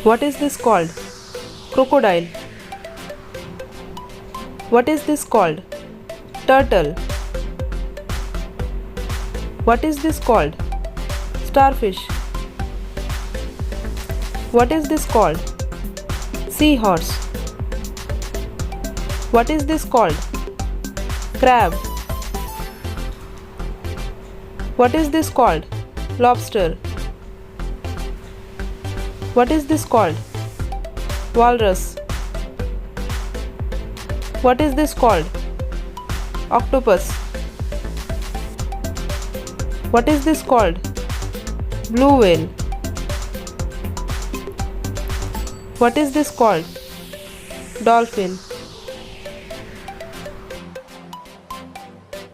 What is this called? Crocodile. What is this called? Turtle. What is this called? Starfish. What is this called? Seahorse. What is this called? Crab. What is this called? Lobster. What is this called? Walrus. What is this called? Octopus. What is this called? Blue whale. What is this called? Dolphin.